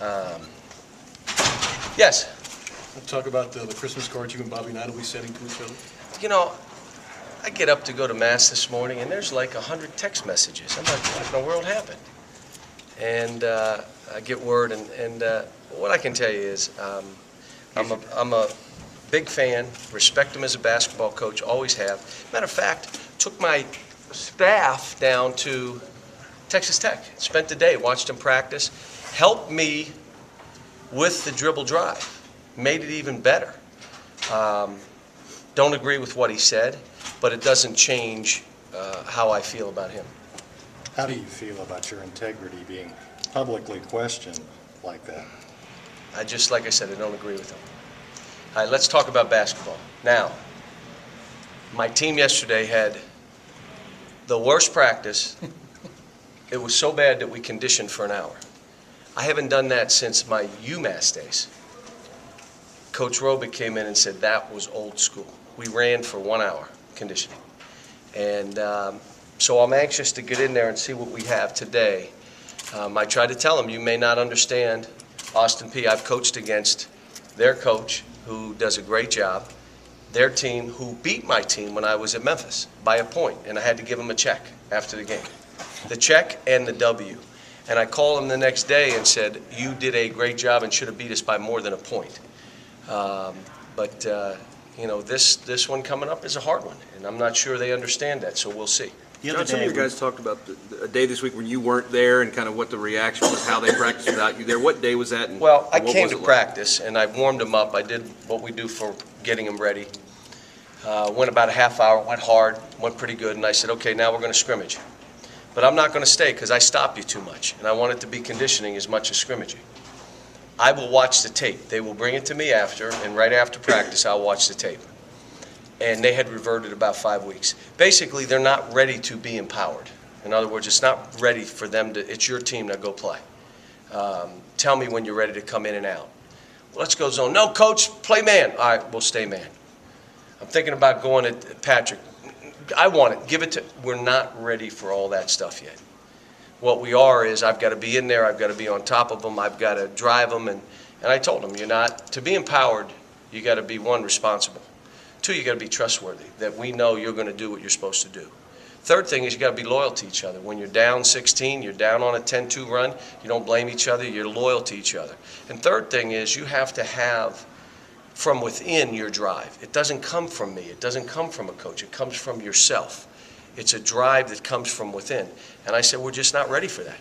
Um, yes. Talk about the Christmas cards you and Bobby Knight will be sending to each other. You know, I get up to go to Mass this morning, and there's like 100 text messages. I'm like, what in the world happened? And I get word, and what I can tell you is I'm a big fan, respect him as a basketball coach, always have. Matter of fact, took my staff down to Texas Tech, spent the day, watched him practice, helped me with the dribble drive, made it even better. Don't agree with what he said, but it doesn't change how I feel about him. How do you feel about your integrity being publicly questioned like that? Like I said, I don't agree with him. All right, let's talk about basketball. Now, my team yesterday had the worst practice. It was so bad that we conditioned for an hour. I haven't done that since my UMass days. Coach Robick came in and said that was old school. We ran for 1 hour conditioning. And so I'm anxious to get in there and see what we have today. I tried to tell him, you may not understand Austin Peay. I've coached against their coach, who does a great job, their team, who beat my team when I was at Memphis by a point, and I had to give them a check after the game. The check and the W. And I called him the next day and said, you did a great job and should have beat us by more than a point. You know, this one coming up is a hard one, and I'm not sure they understand that, so we'll see. John, some of you guys talked about a day this week when you weren't there and kind of what the reaction was, how they practiced without you there. What day was that? Well, I came to practice, and I warmed them up. I did what we do for getting them ready. Went about a half hour, went hard, went pretty good, and I said, okay, now we're going to scrimmage. But I'm not going to stay because I stop you too much, and I want it to be conditioning as much as scrimmaging. I will watch the tape. They will bring it to me after, and right after practice, I'll watch the tape. And they had reverted about 5 weeks. Basically, they're not ready to be empowered. In other words, it's not ready for them to, it's your team, now go play. Tell me when you're ready to come in and out. Well, let's go zone. No, coach, play man. All right, we'll stay man. I'm thinking about going at Patrick. I want it. Give it to, we're not ready for all that stuff yet. What we are is I've got to be in there, I've got to be on top of them, I've got to drive them, and I told them, you're not, to be empowered, you got to be, one, responsible. Two, you got to be trustworthy, that we know you're going to do what you're supposed to do. Third thing is you got to be loyal to each other. When you're down 16, you're down on a 10-2 run, you don't blame each other, you're loyal to each other. And third thing is you have to have from within your drive. It doesn't come from me, it doesn't come from a coach, it comes from yourself. It's a drive that comes from within. And I said, we're just not ready for that.